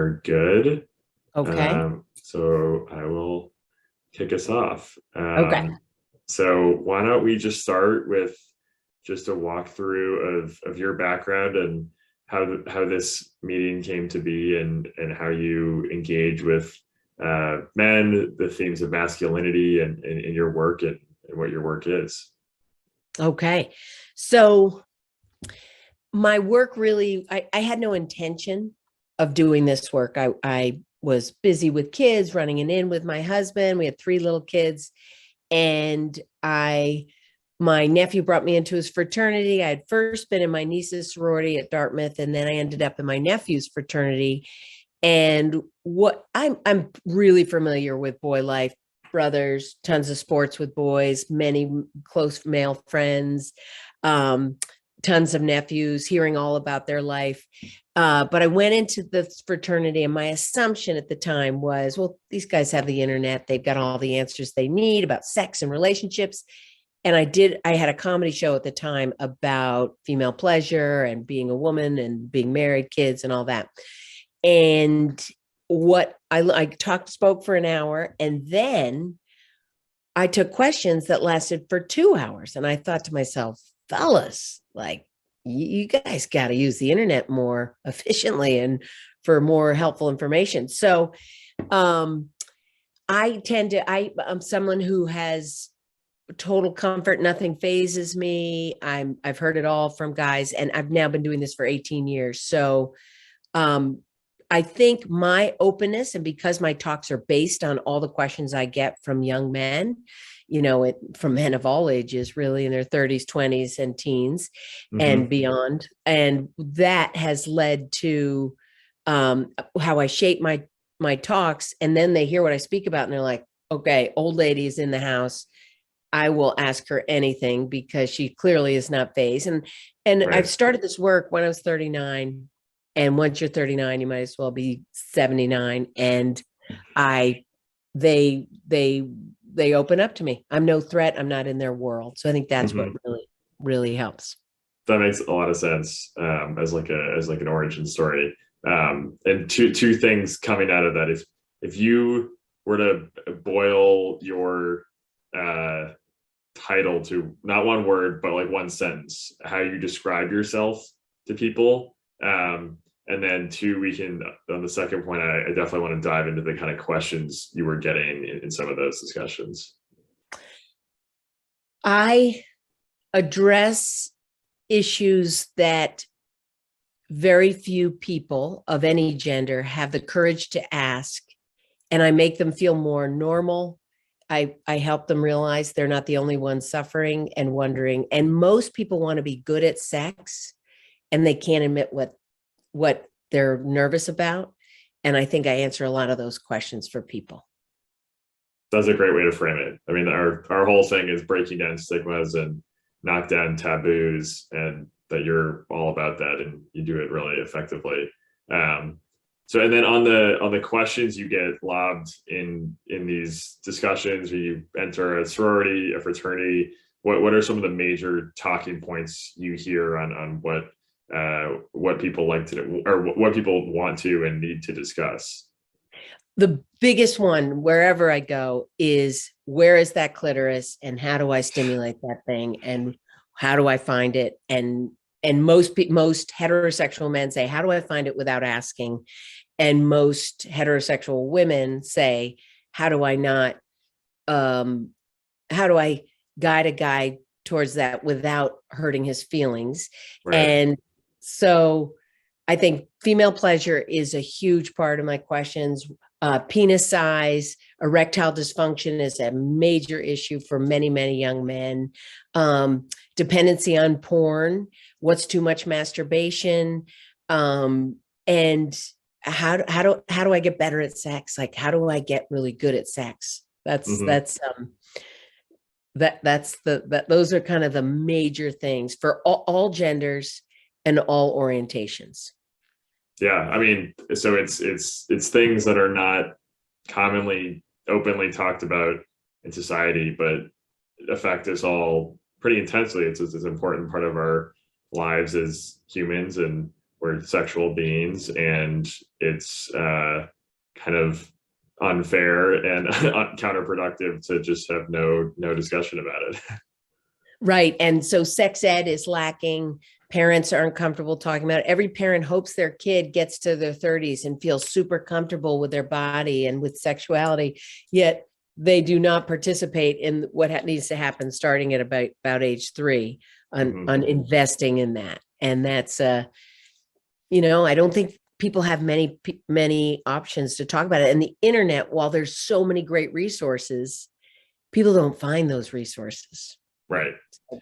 are good. Okay. So I will kick us off. Okay. So why don't we just start with just a walkthrough of your background and how this meeting came to be and how you engage with men, the themes of masculinity and in your work and what your work is. Okay. So my work really, I had no intention of doing this work. I was busy with kids, running an inn with my husband. We had 3 little kids. And my nephew brought me into his fraternity. I had first been in my niece's sorority at Dartmouth, and then I ended up in my nephew's fraternity. And what I'm really familiar with boy life, brothers, tons of sports with boys, many close male friends, tons of nephews, hearing all about their life. But I went into this fraternity, and my assumption at the time was, well, these guys have the internet. They've got all the answers they need about sex and relationships. And I had a comedy show at the time about female pleasure and being a woman and being married, kids and all that. And what I spoke for an hour, and then I took questions that lasted for 2 hours. And I thought to myself, fellas, like, you guys got to use the internet more efficiently and for more helpful information. So I'm someone who has total comfort. Nothing phases me. I've heard it all from guys, and I've now been doing this for 18 years. So I think my openness, and because my talks are based on all the questions I get from young men, from men of all ages, really in their 30s, 20s, and teens and beyond. And that has led to how I shape my talks. And then they hear what I speak about, and they're like, okay, old lady is in the house. I will ask her anything because she clearly is not phased. And Right. I've started this work when I was 39. And once you're 39, you might as well be 79. And they open up to me. I'm no threat. I'm not in their world. So I think that's what really, really helps. That makes a lot of sense as an origin story. And two things coming out of that. If you were to boil your title to not one word but like one sentence, how you describe yourself to people, and then 2, we can, on the second point, I definitely want to dive into the kind of questions you were getting in some of those discussions. I address issues that very few people of any gender have the courage to ask, and I make them feel more normal. I help them realize they're not the only ones suffering and wondering. And most people want to be good at sex, and they can't admit what they're nervous about. And I think I answer a lot of those questions for people. That's a great way to frame it. I mean, our whole thing is breaking down stigmas and knock down taboos, and that you're all about that, and you do it really effectively. So, and then on the questions you get lobbed in these discussions, when you enter a sorority, a fraternity, what are some of the major talking points you hear on what people like to do, or what people want to and need to discuss? The biggest one, wherever I go, is where is that clitoris, and how do I stimulate that thing, and how do I find it? And most heterosexual men say, how do I find it without asking? And most heterosexual women say, how do I guide a guy towards that without hurting his feelings? Right. And so I think female pleasure is a huge part of my questions. Penis size, erectile dysfunction is a major issue for many, many young men. Dependency on porn, what's too much masturbation, and how do I get better at sex? Like, how do I get really good at sex? Those are kind of the major things for all genders and all orientations. Yeah, I mean, so it's things that are not commonly openly talked about in society, but affect us all pretty intensely. It's an important part of our lives as humans, and we're sexual beings, and it's kind of unfair and counterproductive to just have no discussion about it. Right. And so sex ed is lacking. Parents aren't comfortable talking about it. Every parent hopes their kid gets to their 30s and feels super comfortable with their body and with sexuality, yet they do not participate in what needs to happen starting at about age 3 on investing in that. And that's, I don't think people have many options to talk about it. And the internet, while there's so many great resources, people don't find those resources. Right.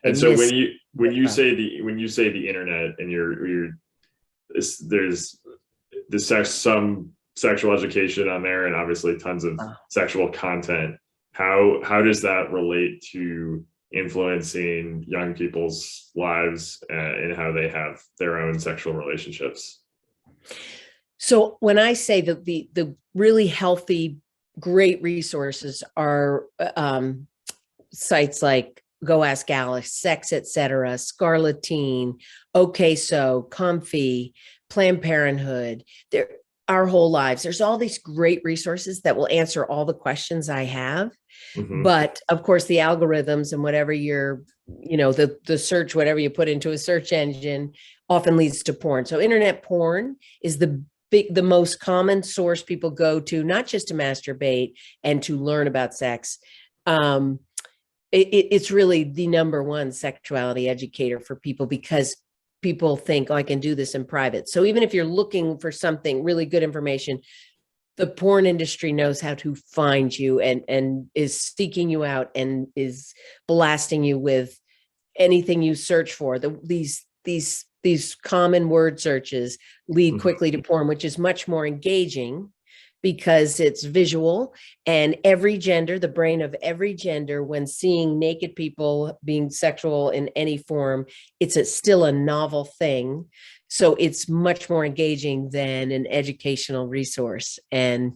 And so when you say the internet, and there's some sexual education on there, and obviously tons of sexual content, how does that relate to influencing young people's lives and how they have their own sexual relationships? So when I say that the really healthy, great resources are sites like Go Ask Alice, Sex, etc., Scarlet Teen, Okay So, Comfy, Planned Parenthood, there, Our Whole Lives. There's all these great resources that will answer all the questions I have. But of course, the algorithms and whatever the search, whatever you put into a search engine often leads to porn. So internet porn is the most common source people go to, not just to masturbate and to learn about sex. It's really the number one sexuality educator for people, because people think, oh, I can do this in private. So even if you're looking for something really good information, the porn industry knows how to find you and is seeking you out and is blasting you with anything you search for. These common word searches lead quickly to porn, which is much more engaging because it's visual, and every gender, the brain of every gender, when seeing naked people being sexual in any form, it's still a novel thing. So it's much more engaging than an educational resource. And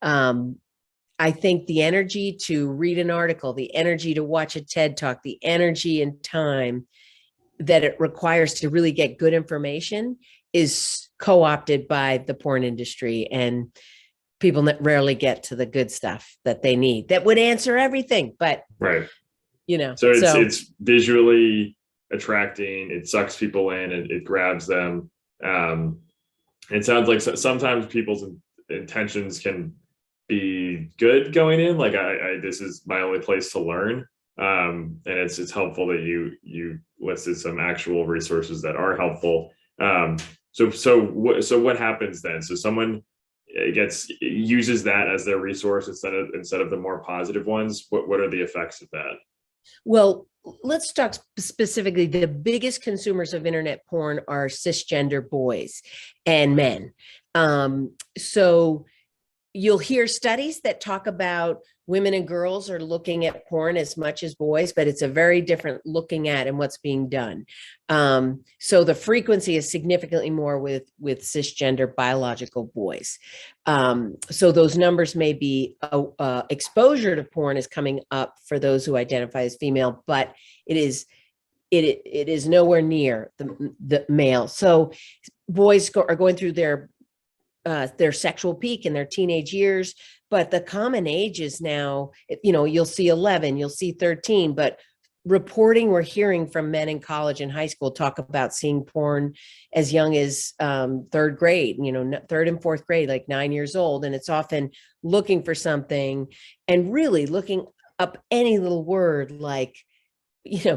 I think the energy to read an article, the energy to watch a TED Talk, the energy and time that it requires to really get good information is co-opted by the porn industry, and people that rarely get to the good stuff that they need that would answer everything. But right, so it's visually attracting, it sucks people in, and it grabs them. It sounds like sometimes people's intentions can be good going in, like this is my only place to learn, and it's helpful that you listed some actual resources that are helpful. So what happens then? So someone uses that as their resource instead of the more positive ones. What are the effects of that? Well, let's talk specifically. The biggest consumers of internet porn are cisgender boys and men. So you'll hear studies that talk about women and girls are looking at porn as much as boys, but it's a very different looking at and what's being done. So the frequency is significantly more with cisgender biological boys. So those numbers may be exposure to porn is coming up for those who identify as female, but it is nowhere near the male. So boys are going through their sexual peak in their teenage years, but the common age is now, you'll see 11, you'll see 13, but we're hearing from men in college and high school talk about seeing porn as young as third grade, third and fourth grade, like 9 years old. And it's often looking for something and really looking up any little word like,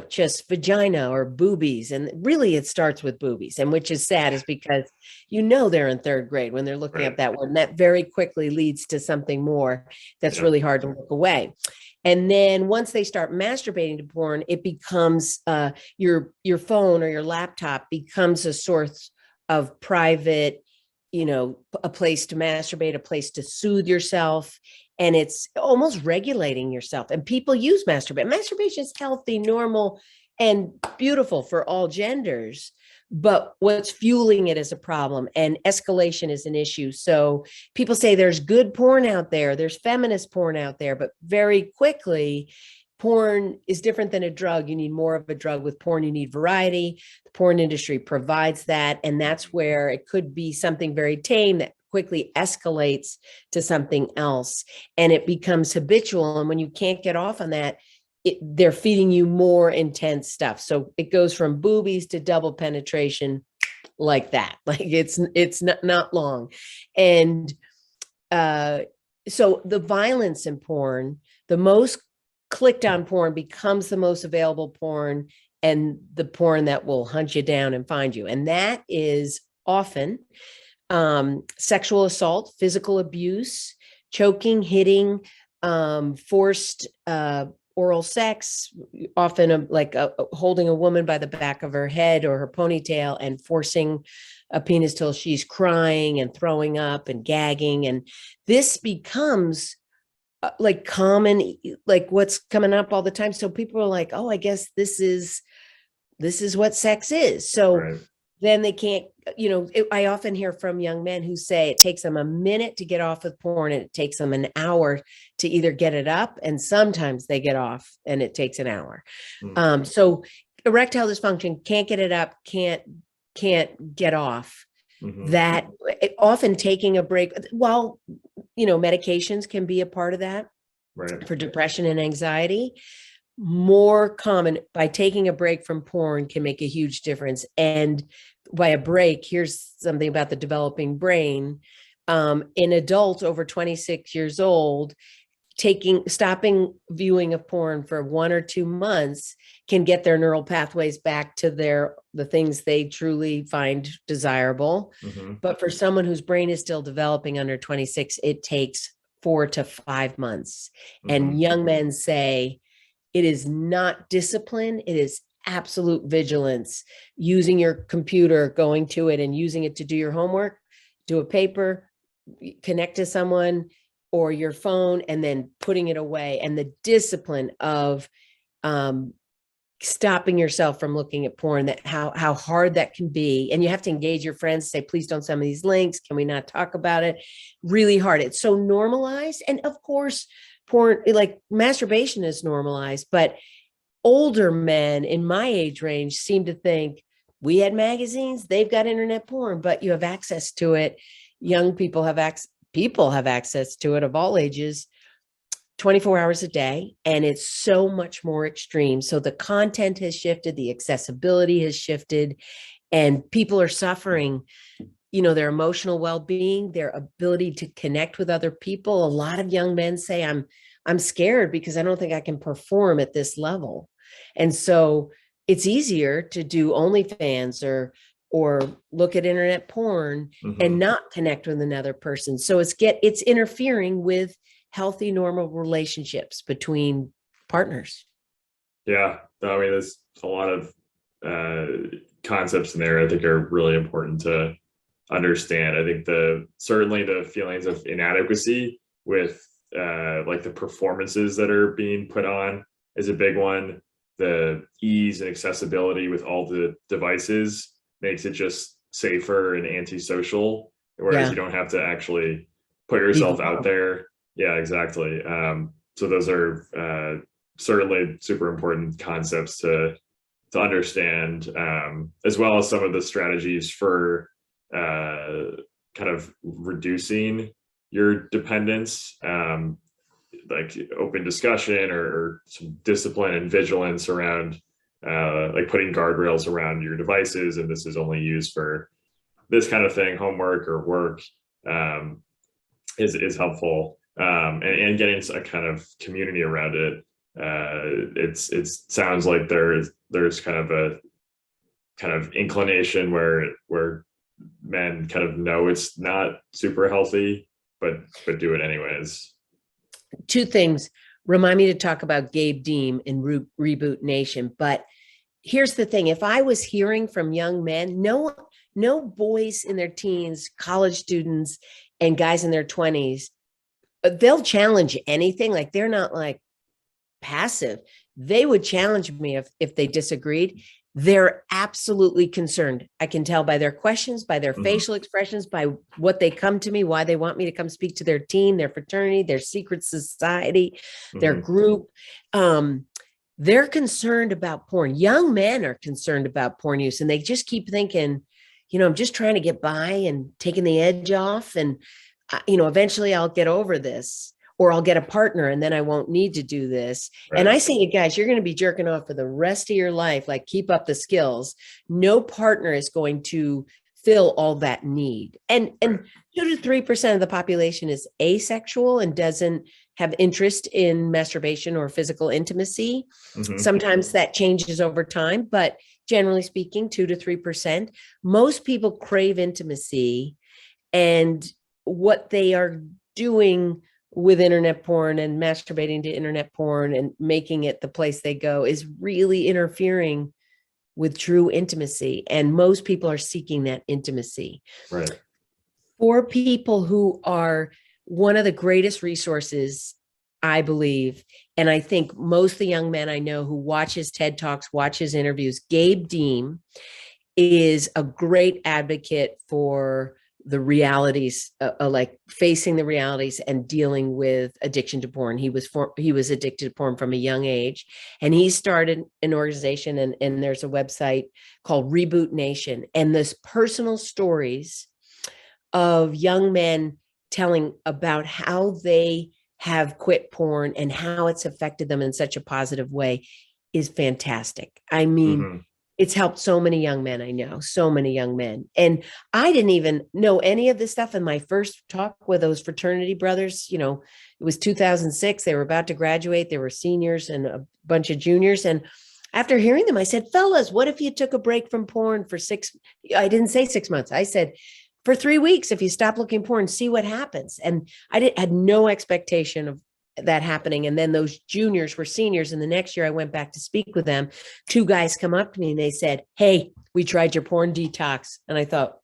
just vagina or boobies. And really it starts with boobies, and which is sad, is because, they're in third grade when they're looking up that word, and that very quickly leads to something more that's really hard to look away. And then once they start masturbating to porn, it becomes your phone or your laptop becomes a source of private, a place to masturbate, a place to soothe yourself. And it's almost regulating yourself. And people use masturbation. Masturbation is healthy, normal, and beautiful for all genders. But what's fueling it is a problem. And escalation is an issue. So people say there's good porn out there, there's feminist porn out there, but very quickly, porn is different than a drug. You need more of a drug. With porn, you need variety. The porn industry provides that. And that's where it could be something very tame that quickly escalates to something else. And it becomes habitual. And when you can't get off on that, they're feeding you more intense stuff. So it goes from boobies to double penetration like that. Like it's not long. And so the violence in porn, the most clicked on porn becomes the most available porn, and the porn that will hunt you down and find you. And that is often sexual assault, physical abuse, choking, hitting, forced oral sex, often holding a woman by the back of her head or her ponytail and forcing a penis till she's crying and throwing up and gagging. And this becomes like common, like what's coming up all the time. So people are like, oh, I guess this is what sex is. So right. Then they can't, I often hear from young men who say it takes them a minute to get off with porn and it takes them an hour to either get it up. And sometimes they get off and it takes an hour. Mm-hmm. So erectile dysfunction, can't get it up, can't get off. Mm-hmm. That often taking a break, well, medications can be a part of that, right, for depression and anxiety. More common, by taking a break from porn can make a huge difference. And by a break, here's something about the developing brain. In adults over 26 years old, stopping viewing of porn for 1 or 2 months can get their neural pathways back to the things they truly find desirable. Mm-hmm. But for someone whose brain is still developing under 26, it takes 4 to 5 months. Mm-hmm. And young men say it is not discipline, it is absolute vigilance, using your computer, going to it and using it to do your homework, do a paper, connect to someone, or your phone, and then putting it away. And the discipline of stopping yourself from looking at porn, that how hard that can be. And you have to engage your friends, say, please don't send me these links. Can we not talk about it? Really hard. It's so normalized. And of course, porn, like masturbation, is normalized, but older men in my age range seem to think we had magazines, they've got internet porn, but you have access to it. Young people have access to it of all ages, 24 hours a day. And it's so much more extreme. So the content has shifted, the accessibility has shifted, and people are suffering, their emotional well-being, their ability to connect with other people. A lot of young men say, I'm scared because I don't think I can perform at this level. And so it's easier to do OnlyFans or look at internet porn, mm-hmm, and not connect with another person. So it's interfering with healthy, normal relationships between partners. Yeah. I mean, there's a lot of concepts in there I think are really important to understand. I think certainly the feelings of inadequacy with like the performances that are being put on is a big one. The ease and accessibility with all the devices makes it just safer and antisocial, whereas you don't have to actually put yourself out there. Yeah, exactly. So those are certainly super important concepts to understand, as well as some of the strategies for kind of reducing your dependence, like open discussion or some discipline and vigilance around like putting guardrails around your devices, and this is only used for this kind of thing, homework or work, is helpful, and getting a kind of community around it. It sounds like there's kind of inclination where men kind of know it's not super healthy, but do it anyways. 2 things remind me to talk about Gabe Deem in Reboot Nation. But here's the thing. If I was hearing from young men, no boys in their teens, college students, and guys in their 20s, they'll challenge anything. Like, they're not like passive. They would challenge me if they disagreed. they're absolutely concerned. I can tell by their questions, by their facial expressions, by what they come to me, why they want me to come speak to their team, their fraternity, their secret society, their group. They're concerned about porn. Young men are concerned about porn use, and they just keep thinking, I'm just trying to get by and taking the edge off. And, eventually I'll get over this, or I'll get a partner and then I won't need to do this. Right. And I say to guys, you're going to be jerking off for the rest of your life. Like, keep up the skills. No partner is going to fill all that need. And 2 to 3% of the population is asexual and doesn't have interest in masturbation or physical intimacy. Sometimes that changes over time, but generally speaking, 2 to 3%. Most people crave intimacy, and what they are doing with internet porn and masturbating to internet porn and making it the place they go is really interfering with true intimacy. And most people are seeking that intimacy. Right. For people who are one of the greatest resources, I believe, and I think most of the young men I know who watch his TED Talks, watch his interviews, Gabe Deem is a great advocate for the realities, like facing the realities and dealing with addiction to porn. He was addicted to porn from a young age, and he started an organization, and there's a website called Reboot Nation, and this personal stories of young men telling about how they have quit porn and how it's affected them in such a positive way is fantastic. I mean, it's helped so many young men. I know so many young men. And I didn't even know any of this stuff in my first talk with those fraternity brothers. It was 2006. They were about to graduate. They were seniors and a bunch of juniors. And after hearing them, I said, fellas, what if you took a break from porn for I didn't say 6 months. I said, for 3 weeks, if you stop looking porn, see what happens. And I had no expectation of that happening. And then those juniors were seniors. And the next year I went back to speak with them. 2 guys come up to me and they said, hey, we tried your porn detox. And I thought,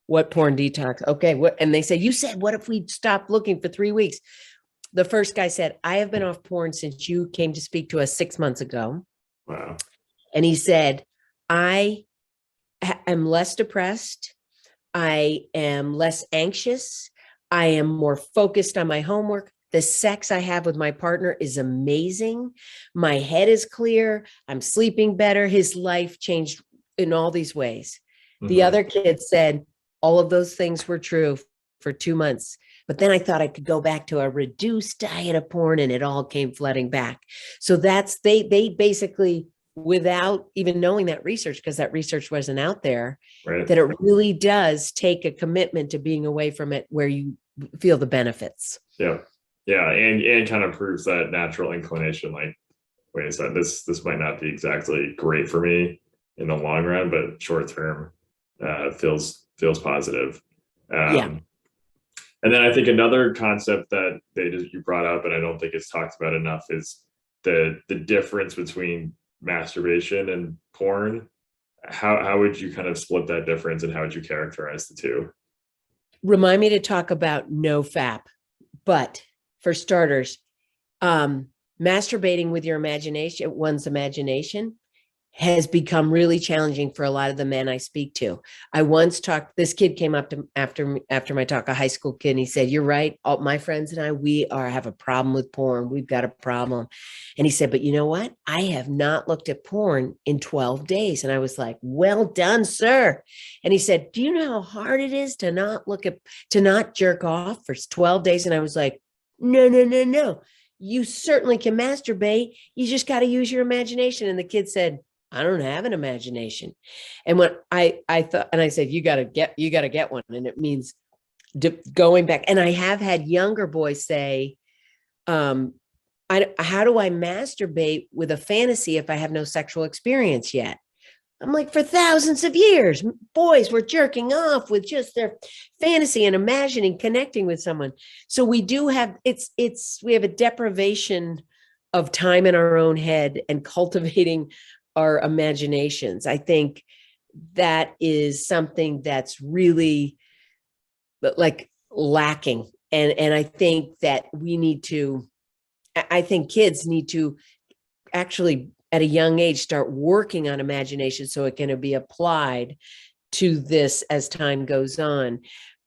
what porn detox? Okay. What? And they said, you said, what if we stopped looking for 3 weeks? The first guy said, I have been off porn since you came to speak to us 6 months ago. Wow. And he said, I am less depressed. I am less anxious. I am more focused on my homework. The sex I have with my partner is amazing. My head is clear. I'm sleeping better. His life changed in all these ways. The other kid said all of those things were true for 2 months. But then I thought I could go back to a reduced diet of porn, and it all came flooding back. So they basically, without even knowing that research, because that research wasn't out there, right, that it really does take a commitment to being away from it where you feel the benefits. Yeah. Yeah. And kind of proves that natural inclination, like, wait a second, this might not be exactly great for me in the long run, but short term feels positive. Yeah. And then I think another concept that you brought up, and I don't think it's talked about enough, is the difference between masturbation and porn. How would you kind of split that difference, and how would you characterize the two? Remind me to talk about no FAP, but for starters, masturbating with your imagination, one's imagination, has become really challenging for a lot of the men I speak to. I once talked, this kid came up to after my talk, a high school kid, and he said, you're right. All my friends and I, we have a problem with porn. We've got a problem. And he said, but you know what? I have not looked at porn in 12 days. And I was like, well done, sir. And he said, do you know how hard it is to not jerk off for 12 days? And I was like, no. You certainly can masturbate. You just got to use your imagination. And the kid said, I don't have an imagination. And when I thought, and I said, you got to get one. And it means going back. And I have had younger boys say, how do I masturbate with a fantasy if I have no sexual experience yet? I'm like, for thousands of years, boys were jerking off with just their fantasy and imagining connecting with someone. So we do have, we have a deprivation of time in our own head and cultivating our imaginations. I think that is something that's really like lacking. And I think that I think kids need to actually at a young age start working on imagination so it can be applied to this as time goes on.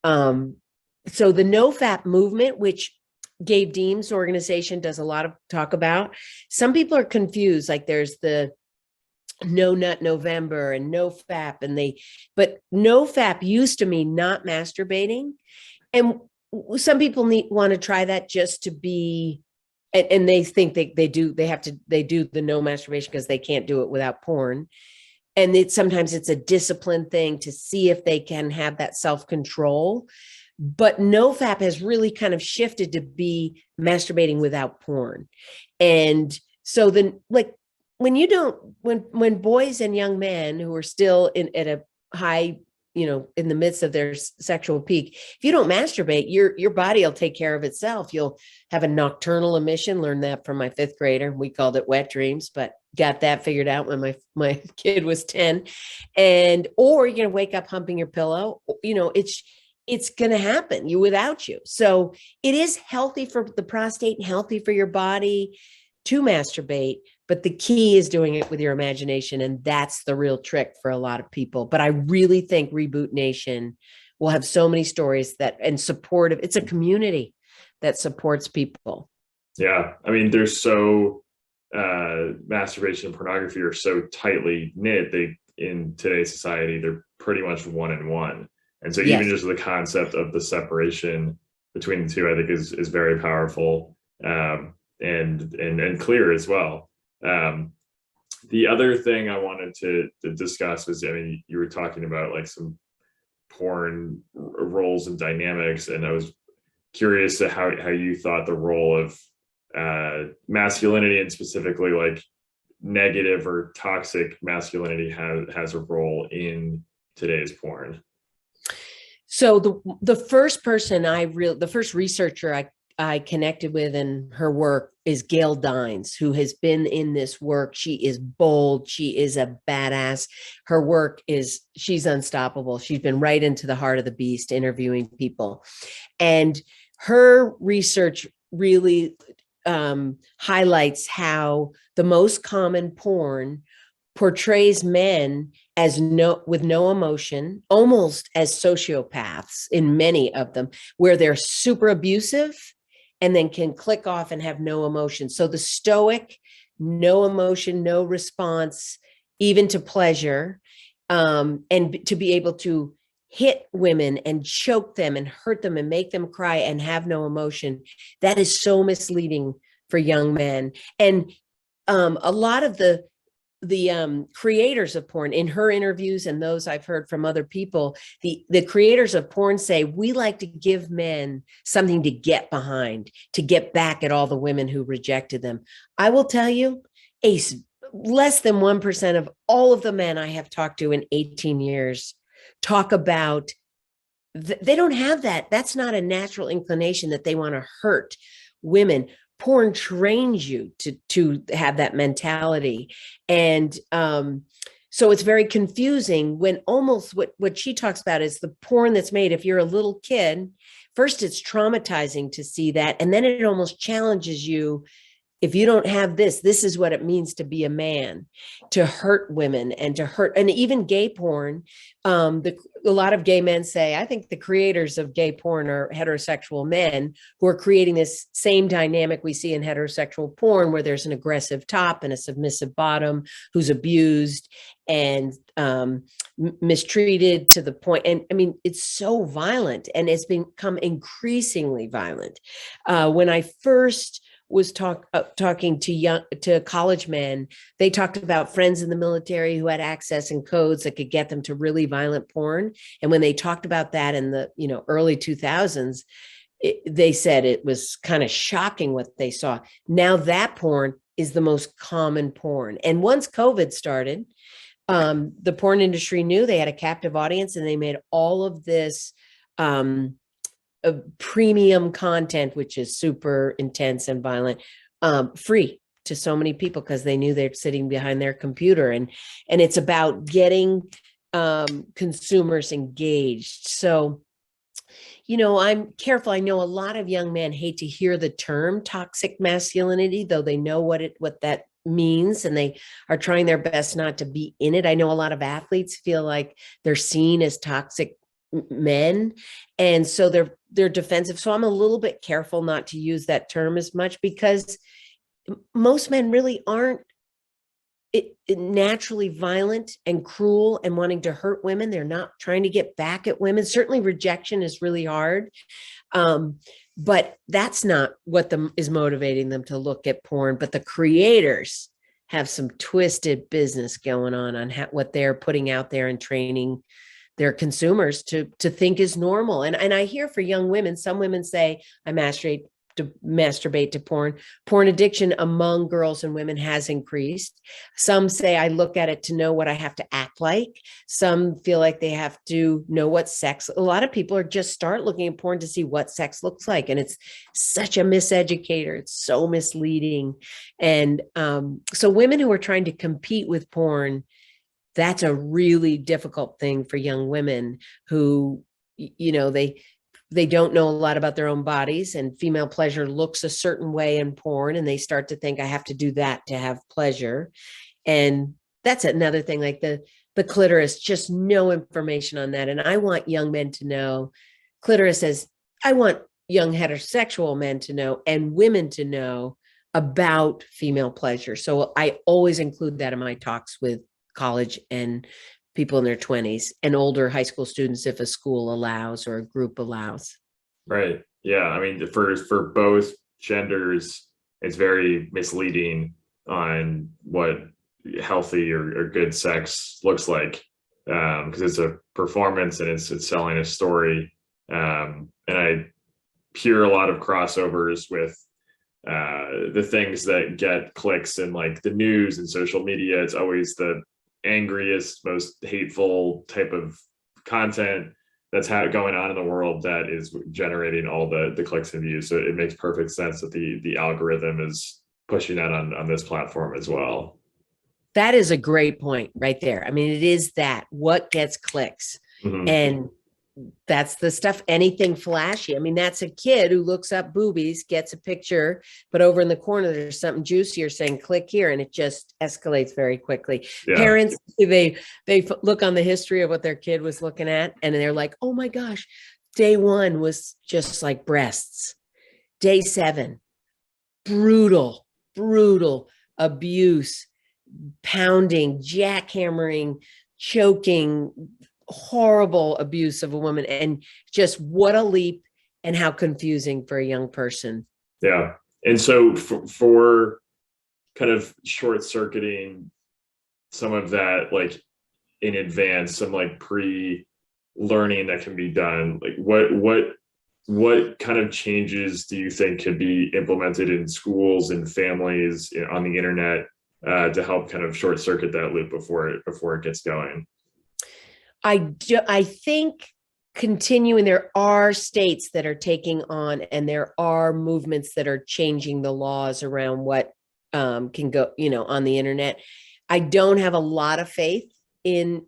So the NoFap movement, which Gabe Deem's organization does a lot of talk about, some people are confused. Like there's the No Nut November and NoFap, but NoFap used to mean not masturbating. And some people want to try that just to be, and they think they do the no masturbation because they can't do it without porn. And sometimes it's a discipline thing to see if they can have that self-control. But NoFap has really kind of shifted to be masturbating without porn. And so then, like, when boys and young men who are still at a high, in the midst of their sexual peak, if you don't masturbate, your body will take care of itself. You'll have a nocturnal emission. Learned that from my fifth grader. We called it wet dreams, but got that figured out when my kid was 10. Or you're going to wake up humping your pillow. It's going to happen without you. So it is healthy for the prostate, healthy for your body to masturbate, but the key is doing it with your imagination. And that's the real trick for a lot of people. But I really think Reboot Nation will have so many stories and supportive. It's a community that supports people. Yeah. I mean, masturbation and pornography are so tightly knit. In today's society, they're pretty much one in one. And so even just the concept of the separation between the two, I think is very powerful, and clear as well. The other thing I wanted to discuss was, I mean, you were talking about like some porn roles and dynamics, and I was curious to how you thought the role of masculinity, and specifically like negative or toxic masculinity has a role in today's porn. So the first person the first researcher I connected with in her work is Gail Dines, who has been in this work. She is bold. She is a badass. Her work she's unstoppable. She's been right into the heart of the beast, interviewing people. And her research really highlights how the most common porn portrays men with no emotion, almost as sociopaths in many of them, where they're super abusive and then can click off and have no emotion. So the stoic, no emotion, no response, even to pleasure, and to be able to hit women and choke them and hurt them and make them cry and have no emotion, that is so misleading for young men. And a lot of the creators of porn, in her interviews and those I've heard from other people, the creators of porn say, we like to give men something to get behind, to get back at all the women who rejected them. I will tell you, less than 1% of all of the men I have talked to in 18 years talk about, they don't have that. That's not a natural inclination that they want to hurt women. Porn trains you to have that mentality. And so it's very confusing when almost what she talks about is the porn that's made. If you're a little kid, first it's traumatizing to see that. And then it almost challenges you. If you don't have this is what it means to be a man, to hurt women and even gay porn. A lot of gay men say, I think the creators of gay porn are heterosexual men who are creating this same dynamic we see in heterosexual porn, where there's an aggressive top and a submissive bottom who's abused and mistreated to the point. And I mean, it's so violent, and it's become increasingly violent. When I first was talking to college men, they talked about friends in the military who had access and codes that could get them to really violent porn. And when they talked about that in the early 2000s, they said it was kind of shocking what they saw. Now that porn is the most common porn. And once COVID started, the porn industry knew they had a captive audience, and they made all of this premium content, which is super intense and violent, free to so many people, because they knew they're sitting behind their computer. And it's about getting consumers engaged. So, I'm careful. I know a lot of young men hate to hear the term toxic masculinity, though they know what that means, and they are trying their best not to be in it. I know a lot of athletes feel like they're seen as toxic men, and so they're defensive. So I'm a little bit careful not to use that term as much, because most men really aren't naturally violent and cruel and wanting to hurt women. They're not trying to get back at women. Certainly rejection is really hard. But that's not what is motivating them to look at porn. But the creators have some twisted business going on what they're putting out there and training their consumers to think is normal. And I hear for young women, some women say, I masturbate to porn. Porn addiction among girls and women has increased. Some say, I look at it to know what I have to act like. Some feel like they have to know what sex. A lot of people are just start looking at porn to see what sex looks like. And it's such a miseducator. It's so misleading. And so women who are trying to compete with porn, that's a really difficult thing for young women who, they don't know a lot about their own bodies, and female pleasure looks a certain way in porn, and they start to think I have to do that to have pleasure. And that's another thing, like the clitoris, just no information on that. And I want young men to know clitoris, as I want young heterosexual men to know and women to know about female pleasure. So I always include that in my talks with college and people in their 20s and older high school students, if a school allows or a group allows. Right. Yeah. I mean, for both genders, it's very misleading on what healthy or good sex looks like, because it's a performance and it's selling a story. And I hear a lot of crossovers with the things that get clicks in like the news and social media. It's always the angriest, most hateful type of content that's going on in the world that is generating all the clicks and views. So it makes perfect sense that the algorithm is pushing that on this platform as well. That is a great point right there. I mean, it is that what gets clicks. Mm-hmm. And that's the stuff, anything flashy. I mean, that's a kid who looks up boobies, gets a picture, but over in the corner, there's something juicier saying click here, and it just escalates very quickly. Yeah. Parents, they look on the history of what their kid was looking at, and they're like, oh my gosh, day 1 was just like breasts. Day 7, brutal abuse, pounding, jackhammering, choking, horrible abuse of a woman. And just what a leap, and how confusing for a young person. Yeah. And so for kind of short circuiting some of that, like in advance, some like pre-learning that can be done, like what kind of changes do you think could be implemented in schools and families on the internet to help kind of short circuit that loop before it gets going? I think continuing, there are states that are taking on, and there are movements that are changing the laws around what can go, on the internet. I don't have a lot of faith in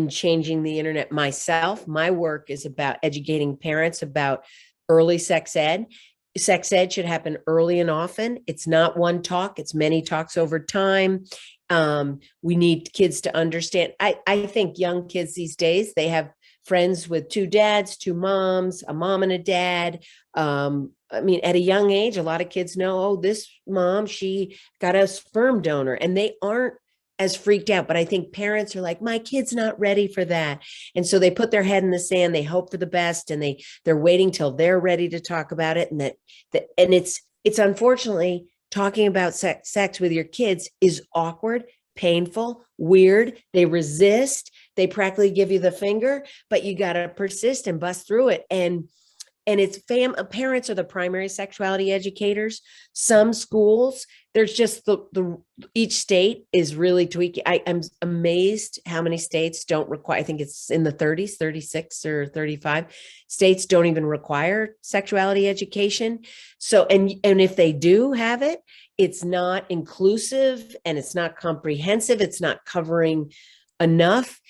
changing the internet myself. My work is about educating parents about early sex ed. Sex ed should happen early and often. It's not one talk, it's many talks over time. We need kids to understand. I think young kids these days, they have friends with 2 dads, 2 moms, a mom and a dad. I mean, at a young age, a lot of kids know, oh, this mom, she got a sperm donor, and they aren't as freaked out. But I think parents are like, my kid's not ready for that. And so they put their head in the sand, they hope for the best, and they're waiting till they're ready to talk about it. And it's unfortunately, talking about sex with your kids is awkward, painful, weird. They resist. They practically give you the finger, but you got to persist and bust through it. And it's parents are the primary sexuality educators. Some schools, there's just each state is really tweaking. I'm amazed how many states don't require, I think it's in the 30s, 36 or 35 states don't even require sexuality education. So, and if they do have it, it's not inclusive and it's not comprehensive. It's not covering enough.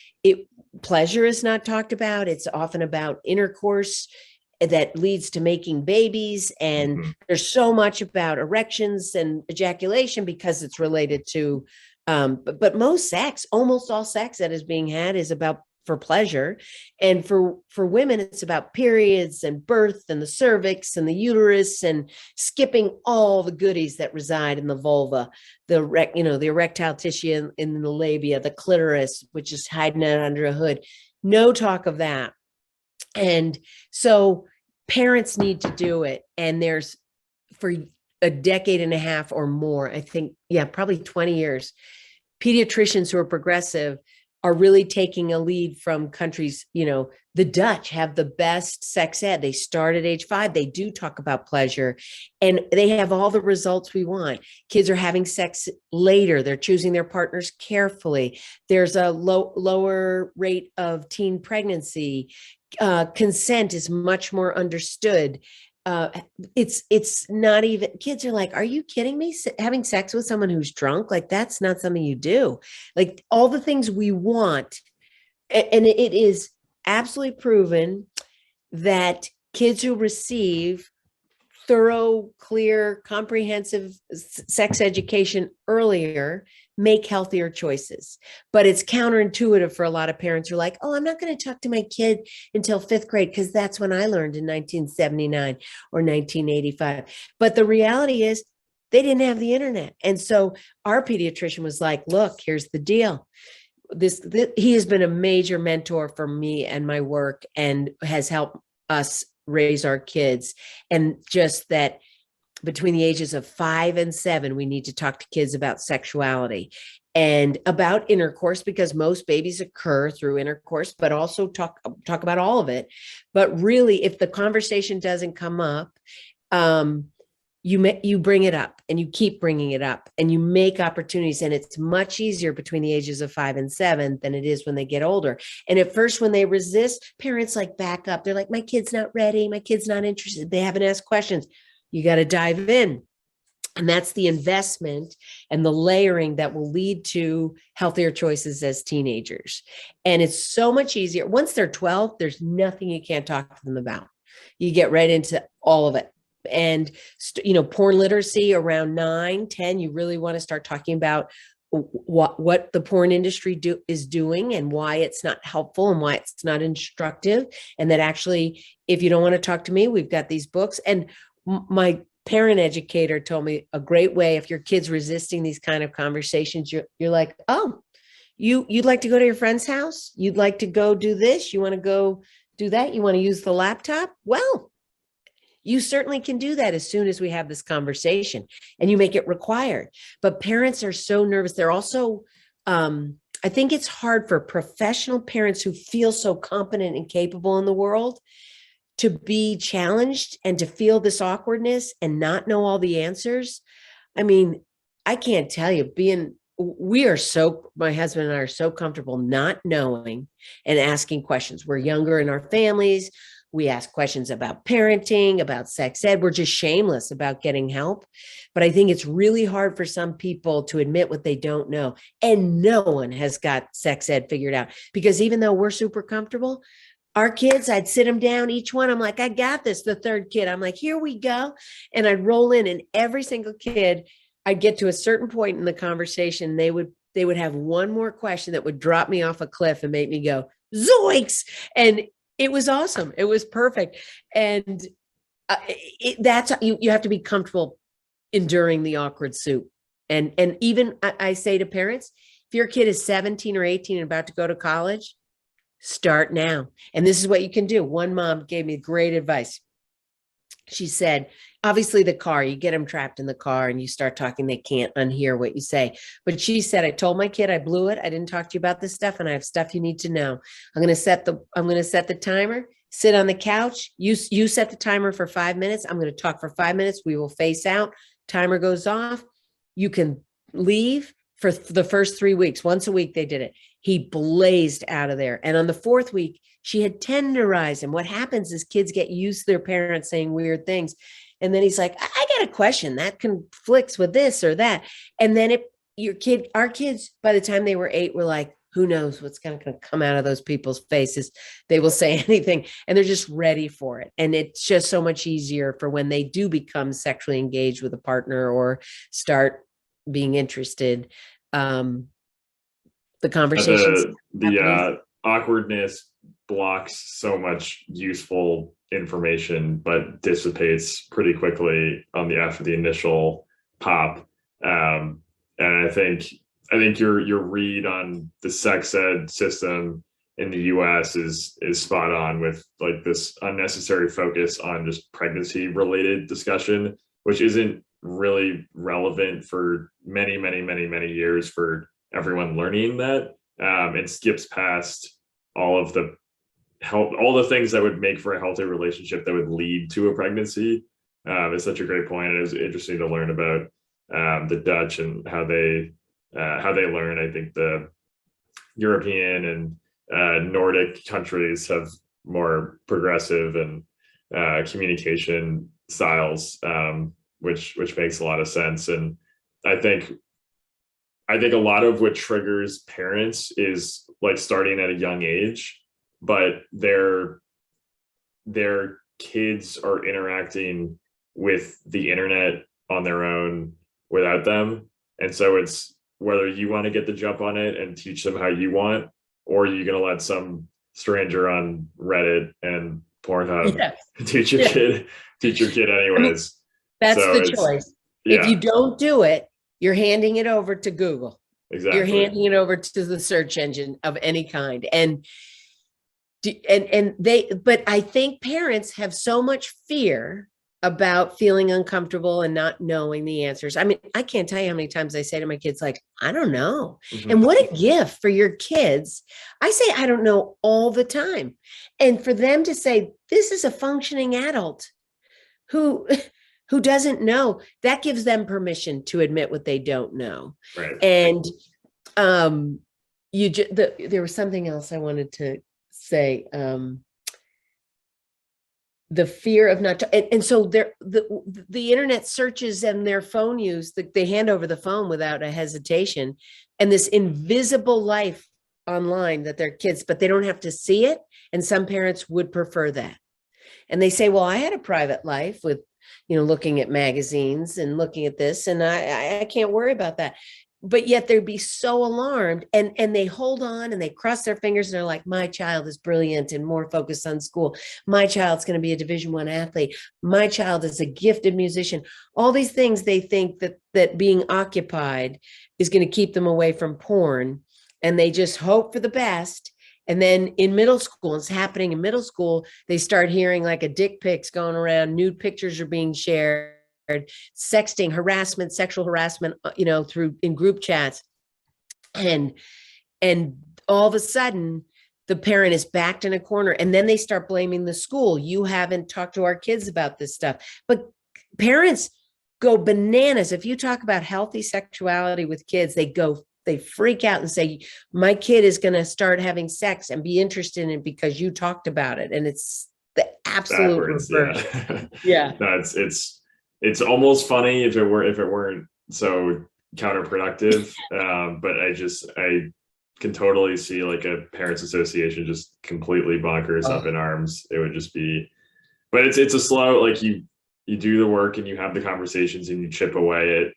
Pleasure is not talked about. It's often about intercourse. that leads to making babies. And there's so much about erections and ejaculation because it's related to, but most sex, almost all sex that is being had is about for pleasure. And for women, it's about periods and birth and the cervix and the uterus and skipping all the goodies that reside in the vulva, the erectile tissue in the labia, the clitoris, which is hiding out under a hood. No talk of that. And so parents need to do it. And there's, for a decade and a half or more, I think, probably 20 years, pediatricians who are progressive are really taking a lead from countries. The Dutch have the best sex ed. They start at age 5. They do talk about pleasure, and they have all the results we want. Kids are having sex later. They're choosing their partners carefully. There's a lower rate of teen pregnancy. Consent is much more understood. It's not even, kids are like, are you kidding me? Having sex with someone who's drunk, like, that's not something you do. Like, all the things we want. And it is absolutely proven that kids who receive thorough, clear, comprehensive sex education earlier make healthier choices. But it's counterintuitive for a lot of parents who are like, oh, I'm not going to talk to my kid until 5th grade because that's when I learned in 1979 or 1985. But the reality is they didn't have the internet. And so our pediatrician was like, look, here's the deal. He has been a major mentor for me and my work, and has helped us raise our kids. And just that between the ages of 5 and 7, we need to talk to kids about sexuality and about intercourse, because most babies occur through intercourse, but also talk about all of it. But really, if the conversation doesn't come up, you bring it up, and you keep bringing it up, and you make opportunities. And it's much easier between the ages of 5 and 7 than it is when they get older. And at first, when they resist, parents like back up. They're like, my kid's not ready. My kid's not interested. They haven't asked questions. You got to dive in. And that's the investment and the layering that will lead to healthier choices as teenagers. And it's so much easier. Once they're 12, there's nothing you can't talk to them about. You get right into all of it. And, porn literacy around 9, 10, you really want to start talking about what the porn industry is doing, and why it's not helpful, and why it's not instructive. And that actually, if you don't want to talk to me, we've got these books. And my parent educator told me a great way, if your kid's resisting these kind of conversations, you're like, oh, you'd like to go to your friend's house? You'd like to go do this? You want to go do that? You want to use the laptop? Well, you certainly can do that as soon as we have this conversation, and you make it required. But parents are so nervous. They're also, I think it's hard for professional parents who feel so competent and capable in the world to be challenged and to feel this awkwardness and not know all the answers. I mean, I can't tell you, my husband and I are so comfortable not knowing and asking questions. We're younger in our families. We ask questions about parenting, about sex ed. We're just shameless about getting help. But I think it's really hard for some people to admit what they don't know. And no one has got sex ed figured out, because even though we're super comfortable, our kids, I'd sit them down, each one. I'm like, I got this. The third kid, I'm like, here we go. And I'd roll in, and every single kid, I'd get to a certain point in the conversation, they would have one more question that would drop me off a cliff and make me go, zoinks. And it was awesome. It was perfect. And that's, you have to be comfortable enduring the awkward soup. And even I say to parents, if your kid is 17 or 18 and about to go to college, start now. And this is what you can do. One mom gave me great advice. She said, obviously the car, you get them trapped in the car and you start talking, they can't unhear what you say. But she said, I told my kid I blew it. I didn't talk to you about this stuff, and I have stuff you need to know. I'm going to set the timer, sit on the couch. You set the timer for 5 minutes. I'm going to talk for 5 minutes. We will face out. Timer goes off. You can leave. For the first 3 weeks, once a week, they did it. He blazed out of there. And on the 4th week, she had tenderized him. What happens is kids get used to their parents saying weird things. And then he's like, I got a question that conflicts with this or that. And then our kids, by the time they were 8, were like, who knows what's going to come out of those people's faces. They will say anything, and they're just ready for it. And it's just so much easier for when they do become sexually engaged with a partner or start being interested. The conversations. The awkwardness blocks so much useful information, but dissipates pretty quickly after the initial pop. And I think your read on the sex ed system in the US is spot on, with like this unnecessary focus on just pregnancy related discussion, which isn't really relevant for many years for everyone learning that, and skips past all the things that would make for a healthy relationship that would lead to a pregnancy. It's such a great point. It was interesting to learn about the Dutch and how they learn. I think the European and Nordic countries have more progressive and communication styles, which makes a lot of sense. And I think a lot of what triggers parents is like starting at a young age, but their kids are interacting with the internet on their own without them. And so it's whether you want to get the jump on it and teach them how you want, or you're going to let some stranger on Reddit and Pornhub teach your kid anyways. That's the choice. If you don't do it, you're handing it over to Google. Exactly. You're handing it over to the search engine of any kind. But I think parents have so much fear about feeling uncomfortable and not knowing the answers. I mean, I can't tell you how many times I say to my kids, like, I don't know. Mm-hmm. And what a gift for your kids. I say, I don't know all the time. And for them to say, this is a functioning adult who doesn't know, that gives them permission to admit what they don't know. Right. And there was something else I wanted to say. The fear of not, and so the internet searches and their phone use, they hand over the phone without a hesitation, and this invisible life online that their kids, but they don't have to see it. And some parents would prefer that. And they say, well, I had a private life with, looking at magazines and looking at this, and I can't worry about that. But yet they'd be so alarmed, and they hold on and they cross their fingers and they're like, my child is brilliant and more focused on school. My child's going to be a Division I athlete. My child is a gifted musician. All these things they think that being occupied is going to keep them away from porn. And they just hope for the best. And then in middle school, it's happening in middle school, they start hearing like a dick pics going around, nude pictures are being shared, sexting, harassment, sexual harassment, through in group chats. And all of a sudden the parent is backed in a corner, and then they start blaming the school. You haven't talked to our kids about this stuff. But parents go bananas. If you talk about healthy sexuality with kids, they freak out and say, my kid is going to start having sex and be interested in it because you talked about it. And it's the absolute reverse. Yeah. No, it's almost funny if it weren't so counterproductive. But I can totally see like a parents association just completely bonkers up in arms. It would just be, but it's a slow, like you do the work and you have the conversations and you chip away at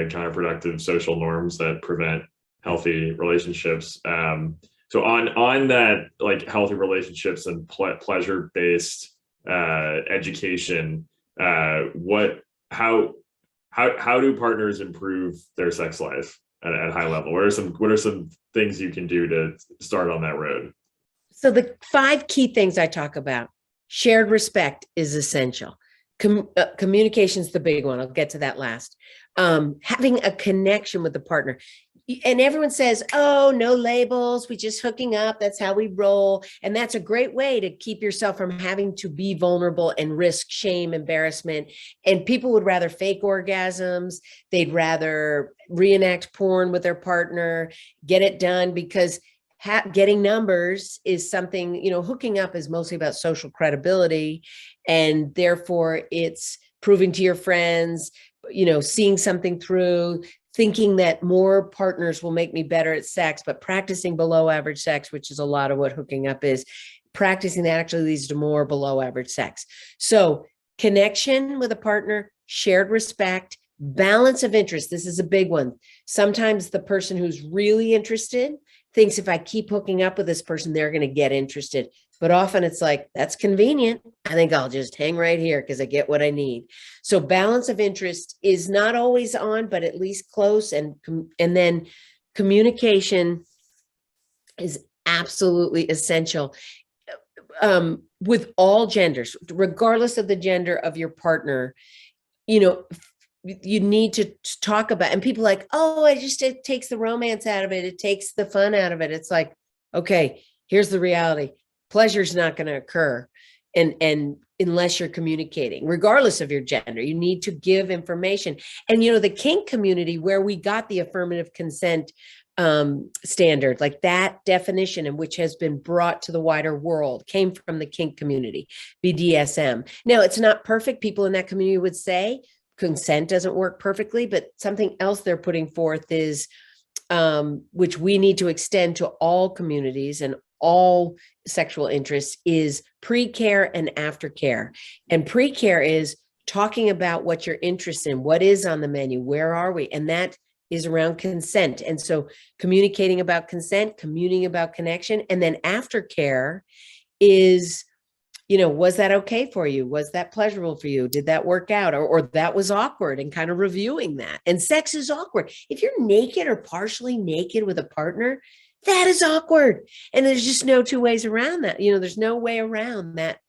counterproductive social norms that prevent healthy relationships. So on that, like healthy relationships and pleasure-based education, how do partners improve their sex life at high level? What are some things you can do to start on that road? So the 5 key things I talk about: shared respect is essential. Communication is the big one. I'll get to that last. Having a connection with the partner. And everyone says, oh, no labels, we just hooking up. That's how we roll. And that's a great way to keep yourself from having to be vulnerable and risk shame, embarrassment. And people would rather fake orgasms. They'd rather reenact porn with their partner, get it done, because getting numbers is something, hooking up is mostly about social credibility. And therefore it's proving to your friends, seeing something through. thinking that more partners will make me better at sex, but practicing below average sex, which is a lot of what hooking up is, practicing that actually leads to more below average sex. So connection with a partner, shared respect, balance of interest. This is a big one. Sometimes the person who's really interested thinks if I keep hooking up with this person, they're going to get interested. But often it's like, that's convenient. I think I'll just hang right here because I get what I need. So balance of interest is not always on, but at least close. And then communication is absolutely essential with all genders, regardless of the gender of your partner. You know, you need to talk about, and people are like, oh, it takes the romance out of it. It takes the fun out of it. It's like, okay, here's the reality. Pleasure's not going to occur. And unless you're communicating, regardless of your gender, you need to give information. And, you know, the kink community, where we got the affirmative consent standard, like that definition, and which has been brought to the wider world, came from the kink community, BDSM. Now, it's not perfect. People in that community would say consent doesn't work perfectly, but something else they're putting forth is, which we need to extend to all communities and all sexual interests, is pre-care and aftercare. And pre-care is talking about what you're interested in, what is on the menu, where are we? And that is around consent. And so communicating about consent, communicating about connection. And then aftercare is, you know, was that okay for you? Was that pleasurable for you? Did that work out? Or that was awkward, and kind of reviewing that. And sex is awkward. If you're naked or partially naked with a partner, that is awkward. And there's just no two ways around that. You know, there's no way around that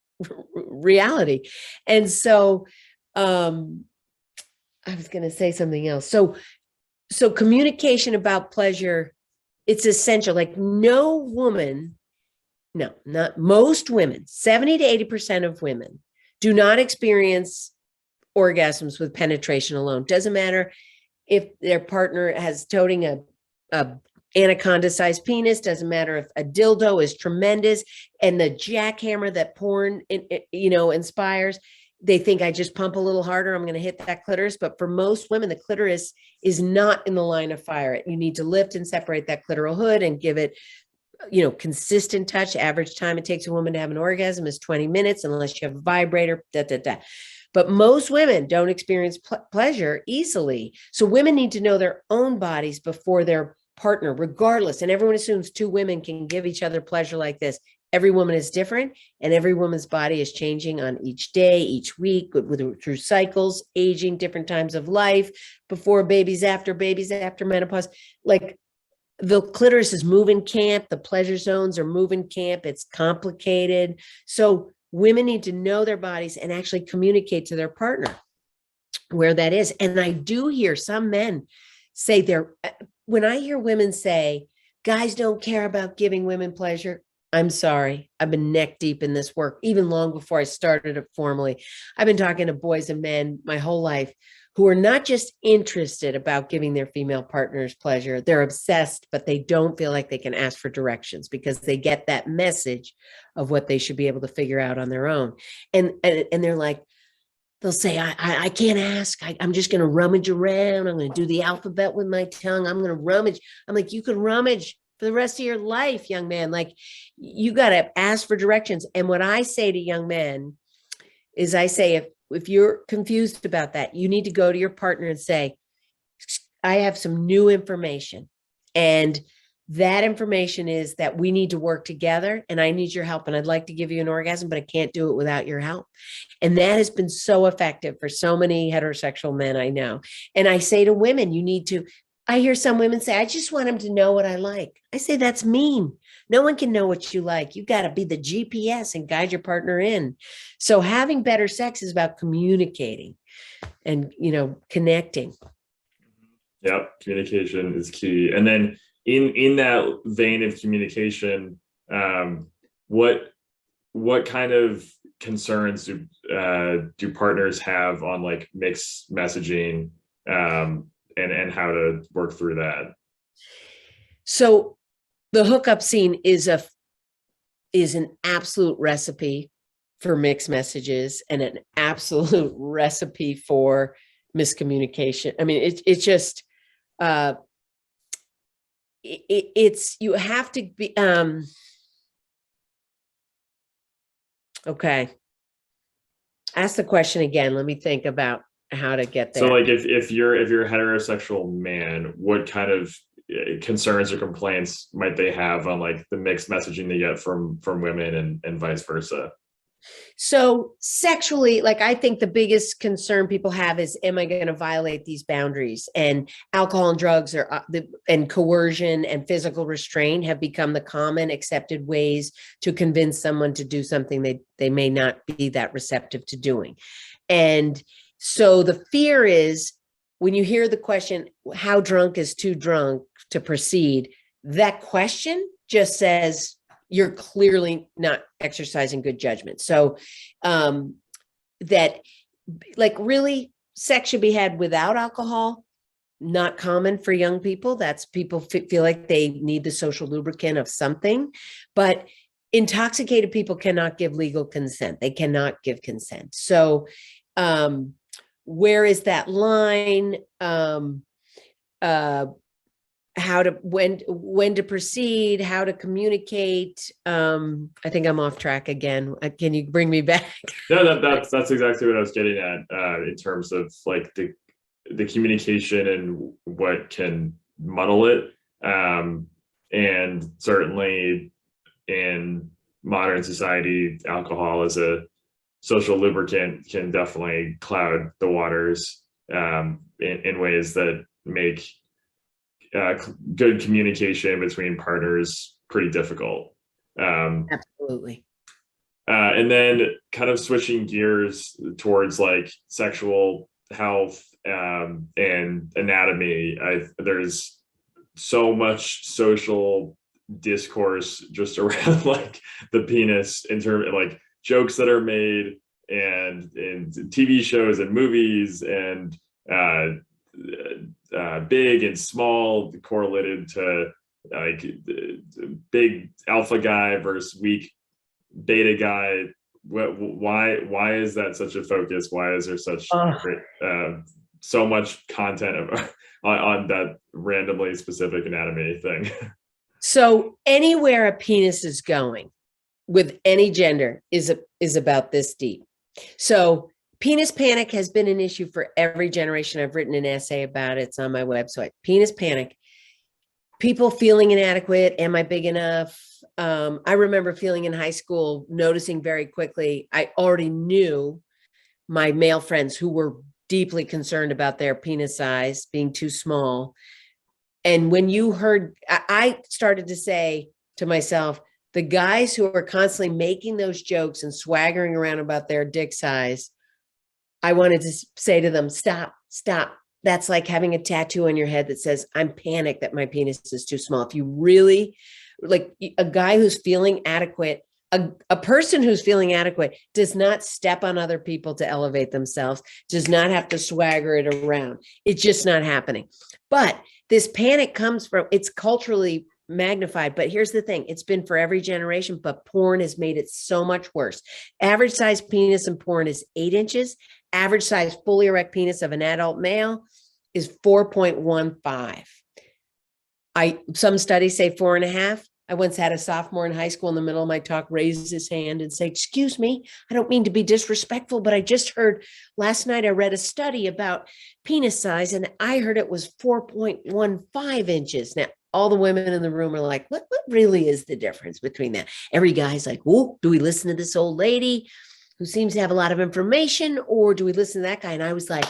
reality. And so I was going to say something else. So communication about pleasure, it's essential. Like no woman, no, not most women, 70 to 80% of women do not experience orgasms with penetration alone. Doesn't matter if their partner has toting a anaconda-sized penis, doesn't matter if a dildo is tremendous and the jackhammer that porn, you know, inspires. They think I just pump a little harder, I'm going to hit that clitoris. But for most women, the clitoris is not in the line of fire. You need to lift and separate that clitoral hood and give it, you know, consistent touch. Average time it takes a woman to have an orgasm is 20 minutes, unless you have a vibrator, But most women don't experience pleasure easily. So women need to know their own bodies before their partner, regardless. And everyone assumes two women can give each other pleasure like this. Every woman is different, and every woman's body is changing on each day, each week, through cycles, aging, different times of life, before babies, after menopause. Like the clitoris is moving camp, the pleasure zones are moving camp. It's complicated. So women need to know their bodies and actually communicate to their partner where that is. And I do hear some men say when I hear women say, guys don't care about giving women pleasure, I'm sorry. I've been neck deep in this work, even long before I started it formally. I've been talking to boys and men my whole life who are not just interested about giving their female partners pleasure. They're obsessed, but they don't feel like they can ask for directions because they get that message of what they should be able to figure out on their own. And they're like, they'll say, I can't ask. I'm just going to rummage around. I'm going to do the alphabet with my tongue. I'm going to rummage. I'm like, you can rummage for the rest of your life, young man. Like, you got to ask for directions. And what I say to young men is I say, if you're confused about that, you need to go to your partner and say, I have some new information. And that information is that we need to work together, and I need your help. And I'd like to give you an orgasm, but I can't do it without your help. And that has been so effective for so many heterosexual men I know. And I say to women, I hear some women say, I just want him to know what I like. I say, that's mean. No one can know what you like. You got to be the GPS and guide your partner in. So having better sex is about communicating and, you know, connecting. Yep. Communication is key. And then in that vein of communication, what kind of concerns do partners have on like mixed messaging, and how to work through that? So the hookup scene is an absolute recipe for mixed messages and an absolute recipe for miscommunication. I mean, it's just uh, it's, you have to be, okay. Ask the question again. Let me think about how to get there. So like if you're a heterosexual man, what kind of concerns or complaints might they have on like the mixed messaging they get from women and vice versa? So sexually, like, I think the biggest concern people have is, am I going to violate these boundaries? And alcohol and drugs are and coercion and physical restraint have become the common accepted ways to convince someone to do something they may not be that receptive to doing. And so the fear is, when you hear the question, how drunk is too drunk to proceed? That question just says, you're clearly not exercising good judgment. So that, like, really, sex should be had without alcohol. Not common for young people. That's, people feel like they need the social lubricant of something. But intoxicated people cannot give legal consent. They cannot give consent. So where is that line? How to, when to proceed, how to communicate. I think I'm off track again. Can you bring me back? No, that's exactly what I was getting at, in terms of like the communication and what can muddle it. And certainly in modern society, alcohol as a social lubricant can definitely cloud the waters, in ways that make good communication between partners pretty difficult. Absolutely. And then kind of switching gears towards like sexual health, and anatomy. There's so much social discourse just around like the penis, in terms of like jokes that are made and TV shows and movies, and big and small correlated to like big alpha guy versus weak beta guy. Why is that such a focus? Why is there such so much content on that randomly specific anatomy thing? So anywhere a penis is going with any gender is about this deep. So penis panic has been an issue for every generation. I've written an essay about it. It's on my website. Penis panic. People feeling inadequate. Am I big enough? I remember feeling in high school, noticing very quickly, I already knew my male friends who were deeply concerned about their penis size being too small. And when you heard, I started to say to myself, the guys who are constantly making those jokes and swaggering around about their dick size, I wanted to say to them, stop. That's like having a tattoo on your head that says, I'm panicked that my penis is too small. If you really, like, a guy who's feeling adequate, a person who's feeling adequate does not step on other people to elevate themselves, does not have to swagger it around. It's just not happening. But this panic comes from, it's culturally magnified. But here's the thing, it's been for every generation, but porn has made it so much worse. Average size penis in porn is 8 inches. Average size fully erect penis of an adult male is 4.15. Some studies say 4.5. I once had a sophomore in high school in the middle of my talk raise his hand and say, excuse me, I don't mean to be disrespectful, but I just heard last night, I read a study about penis size and I heard it was 4.15 inches. Now, all the women in the room are like, what really is the difference between that? Every guy's like, oh, do we listen to this old lady who seems to have a lot of information, or do we listen to that guy? And I was like,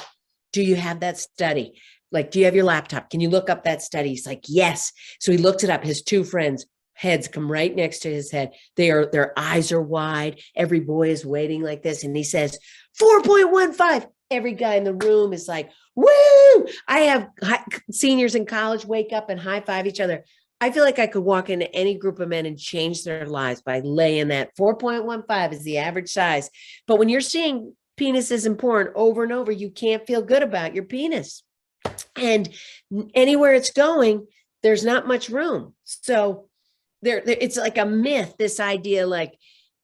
do you have that study? Like, do you have your laptop? Can you look up that study? He's like, yes. So he looked it up. His two friends, heads come right next to his head. Their eyes are wide. Every boy is waiting like this. And he says, 4.15. Every guy in the room is like, woo! I have seniors in college wake up and high five each other. I feel like I could walk into any group of men and change their lives by laying that 4.15 is the average size. But when you're seeing penises in porn over and over, you can't feel good about your penis. And anywhere it's going, there's not much room. So there it's like a myth, this idea, like,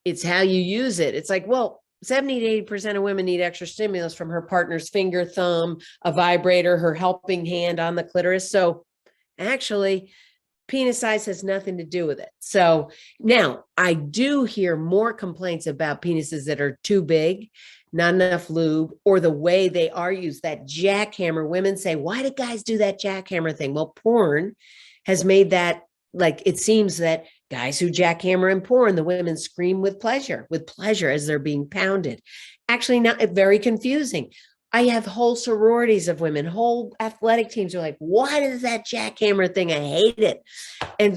it's how you use it. It's like, well, 70 to 80% of women need extra stimulus from her partner's finger, thumb, a vibrator, her helping hand on the clitoris. So actually, penis size has nothing to do with it. So now I do hear more complaints about penises that are too big, not enough lube, or the way they are used, that jackhammer. Women say, why do guys do that jackhammer thing? Well, porn has made that, like, it seems that guys who jackhammer in porn, the women scream with pleasure as they're being pounded. Actually, not very confusing. I have whole sororities of women, whole athletic teams are like, what is that jackhammer thing? I hate it.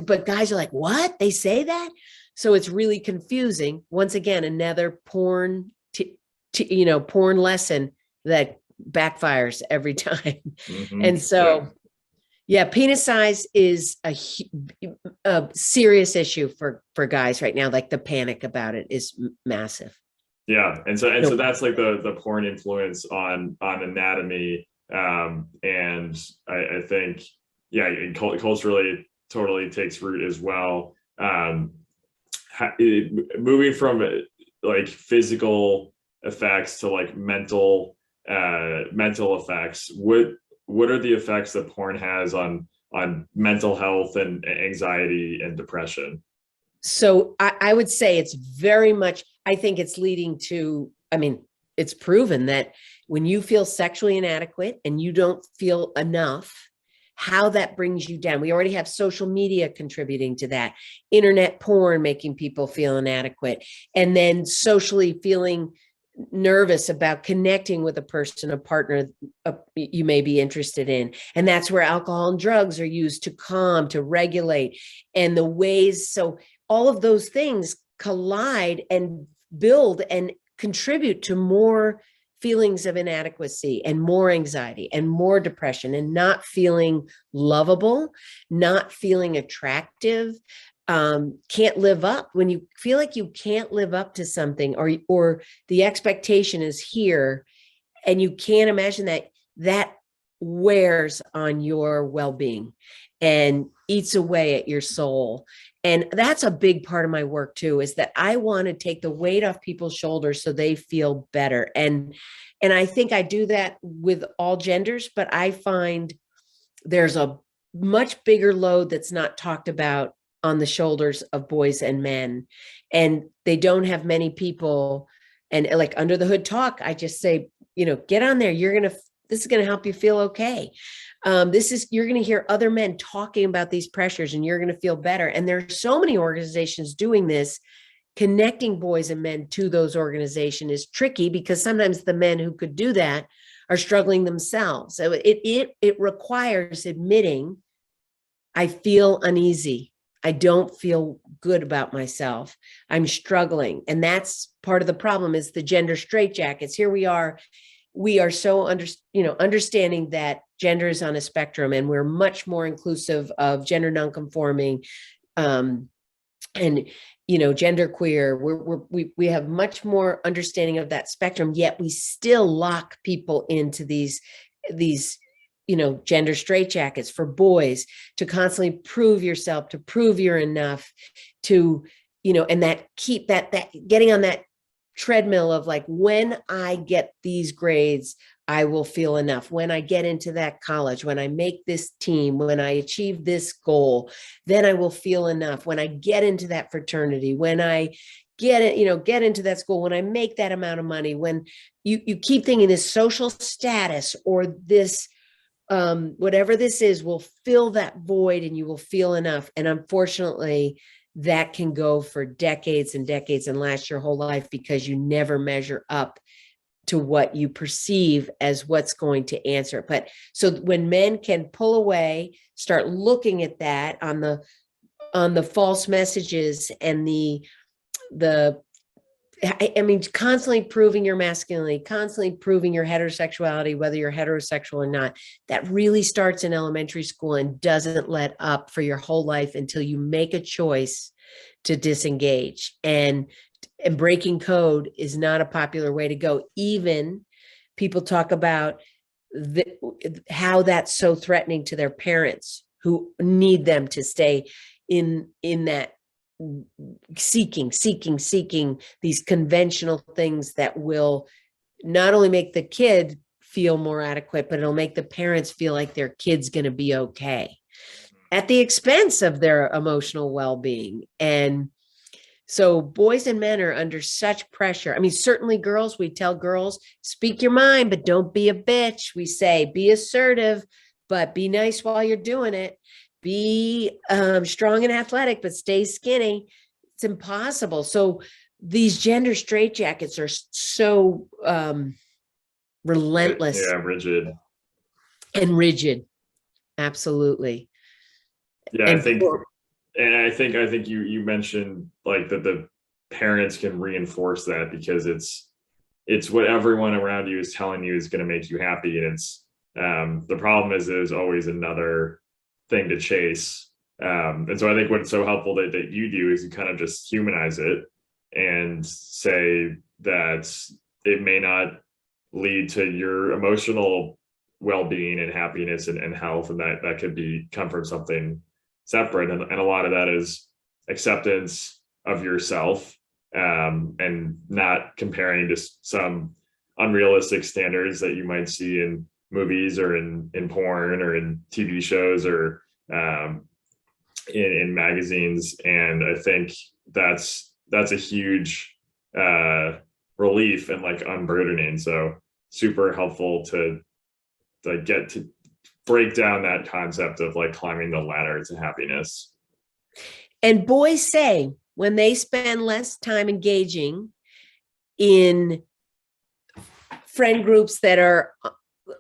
But guys are like, what? They say that? So it's really confusing. Once again, another porn, porn lesson that backfires every time. Mm-hmm. And so, yeah, penis size is a serious issue for guys right now. Like the panic about it is massive. Yeah, and so that's like the porn influence on anatomy, and I think culturally totally takes root as well. Moving from like physical effects to like mental effects. What are the effects that porn has on mental health and anxiety and depression? So I would say it's very much, I think it's leading to, I mean, it's proven that when you feel sexually inadequate and you don't feel enough, how that brings you down. We already have social media contributing to that, internet porn making people feel inadequate, and then socially feeling nervous about connecting with a person, a partner you may be interested in. And that's where alcohol and drugs are used to calm, to regulate, and the ways. So all of those things collide and build and contribute to more feelings of inadequacy and more anxiety and more depression and not feeling lovable, not feeling attractive, can't live up. When you feel like you can't live up to something, or the expectation is here and you can't imagine that wears on your well-being and eats away at your soul. And that's a big part of my work too, is that I want to take the weight off people's shoulders so they feel better. And I think I do that with all genders, but I find there's a much bigger load that's not talked about on the shoulders of boys and men. And they don't have many people. And like Under the Hood Talk, I just say, get on there. This is going to help you feel okay. You're going to hear other men talking about these pressures and you're going to feel better. And there's so many organizations doing this. Connecting boys and men to those organizations is tricky because sometimes the men who could do that are struggling themselves. So it requires admitting, I feel uneasy. I don't feel good about myself. I'm struggling. And that's part of the problem, is the gender straitjackets. Here we are so understanding that gender is on a spectrum, and we're much more inclusive of gender nonconforming, and genderqueer. We have much more understanding of that spectrum, yet we still lock people into these gender straitjackets for boys to constantly prove yourself, to prove you're enough, to, and that keep that getting on that treadmill of like, when I get these grades, I will feel enough. When I get into that college, when I make this team, when I achieve this goal, then I will feel enough. When I get into that fraternity, when I get into that school, when I make that amount of money, when you keep thinking this social status or this, whatever this is, will fill that void and you will feel enough. And unfortunately, that can go for decades and decades and last your whole life because you never measure up to what you perceive as what's going to answer. But so when men can pull away, start looking at that on the false messages and constantly proving your masculinity, constantly proving your heterosexuality, whether you're heterosexual or not, that really starts in elementary school and doesn't let up for your whole life until you make a choice to disengage. And breaking code is not a popular way to go. Even people talk about how that's so threatening to their parents who need them to stay in that seeking these conventional things that will not only make the kid feel more adequate, but it'll make the parents feel like their kid's going to be okay at the expense of their emotional well-being. And so boys and men are under such pressure. I mean, certainly girls, we tell girls, speak your mind, but don't be a bitch. We say, be assertive, but be nice while you're doing it. Be strong and athletic, but stay skinny. It's impossible. So these gender straitjackets are so relentless. Yeah, rigid. And rigid. Absolutely. Yeah, And I think you mentioned like that the parents can reinforce that because it's what everyone around you is telling you is going to make you happy, and it's the problem is there's always another thing to chase. And so I think what's so helpful that you do is you kind of just humanize it and say that it may not lead to your emotional well-being and happiness and health, and that could come from something separate. And a lot of that is acceptance of yourself, and not comparing to some unrealistic standards that you might see in movies or in porn or in TV shows or in magazines. And I think that's a huge relief and like unburdening. So super helpful to get to break down that concept of like climbing the ladder to happiness. And boys say when they spend less time engaging in friend groups that are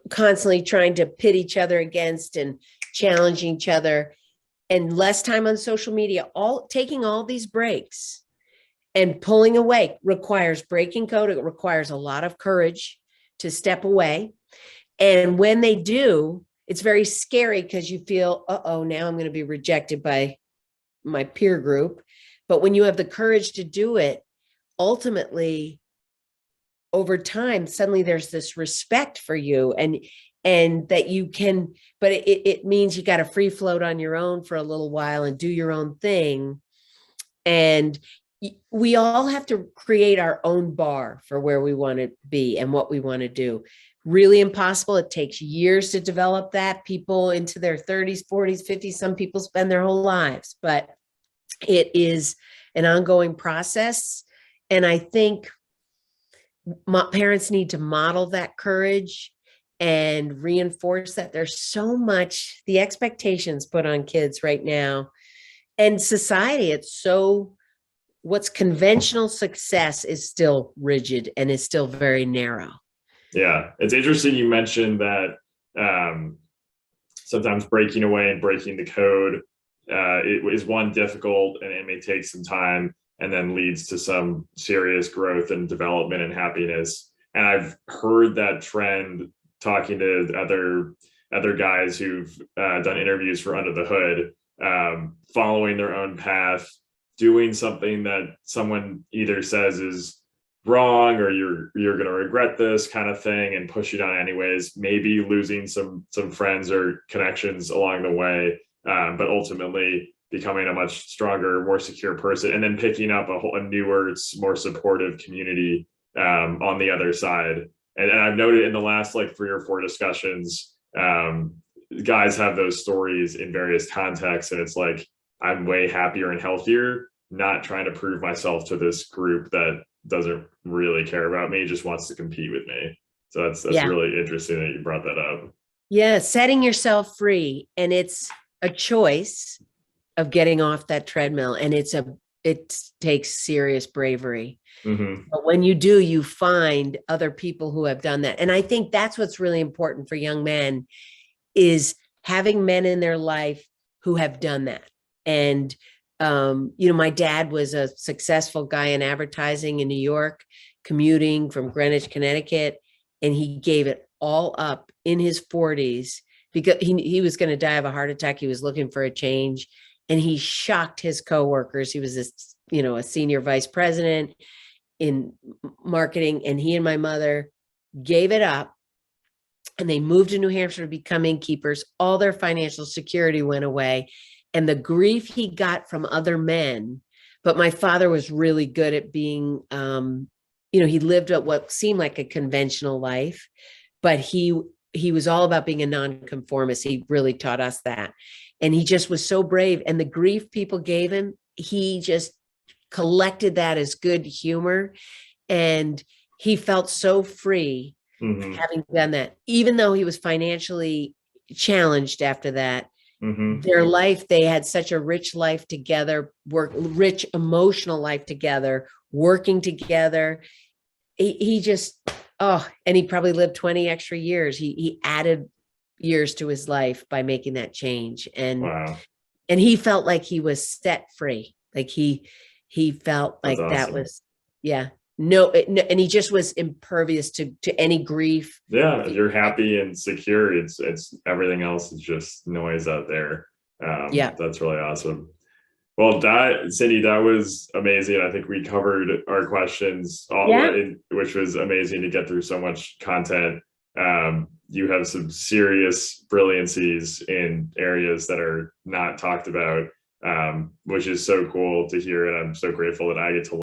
constantly trying to pit each other against and challenge each other, and less time on social media, taking all these breaks and pulling away requires breaking code. It requires a lot of courage to step away. And when they do, it's very scary because you feel, uh-oh, now I'm going to be rejected by my peer group. But when you have the courage to do it, ultimately, over time, suddenly there's this respect for you and that you can, but it means you got to free float on your own for a little while and do your own thing. And we all have to create our own bar for where we want to be and what we want to do. Really impossible. It takes years to develop that. People into their 30s, 40s, 50s, some people spend their whole lives, but it is an ongoing process. And I think parents need to model that courage and reinforce that. There's so much, the expectations put on kids right now and society, it's so, what's conventional success is still rigid and is still very narrow. Yeah, it's interesting you mentioned that sometimes breaking away and breaking the code it is one difficult, and it may take some time and then leads to some serious growth and development and happiness. And I've heard that trend talking to other guys who've done interviews for Under the Hood, following their own path, doing something that someone either says is wrong or you're going to regret this kind of thing, and pushing on anyways, maybe losing some friends or connections along the way, but ultimately becoming a much stronger, more secure person, and then picking up a newer, more supportive community on the other side. And I've noted in the last like 3 or 4 discussions, guys have those stories in various contexts, and it's like, I'm way happier and healthier, not trying to prove myself to this group that doesn't really care about me, just wants to compete with me. So that's really interesting that you brought that up. Yeah, setting yourself free, and it's a choice of getting off that treadmill, and it takes serious bravery. Mm-hmm. But when you do, you find other people who have done that. And I think that's what's really important for young men, is having men in their life who have done that. And my dad was a successful guy in advertising in New York, commuting from Greenwich, Connecticut, and he gave it all up in his 40s because he was going to die of a heart attack. He was looking for a change, and he shocked his coworkers. He was a senior vice president in marketing, and he and my mother gave it up, and they moved to New Hampshire to become innkeepers. All their financial security went away. And the grief he got from other men But my father was really good at being, he lived what seemed like a conventional life, but he was all about being a nonconformist. He really taught us that. And he just was so brave. And the grief people gave him, he just collected that as good humor. And he felt so free having done that, even though he was financially challenged after that. Their life, they had such a rich life together, rich emotional life together, working together. He just, and he probably lived 20 extra years. He added years to his life by making that change. And Wow. and he felt like he was set free. Like he felt That's like that awesome. was, yeah. No, and he just was impervious to any grief. Yeah, if you're happy and secure, it's everything else is just noise out there. Yeah. That's really awesome. Well, Cindy, that was amazing. I think we covered our questions, Yeah. which was amazing to get through so much content. You have some serious brilliancies in areas that are not talked about, which is so cool to hear. And I'm so grateful that I get to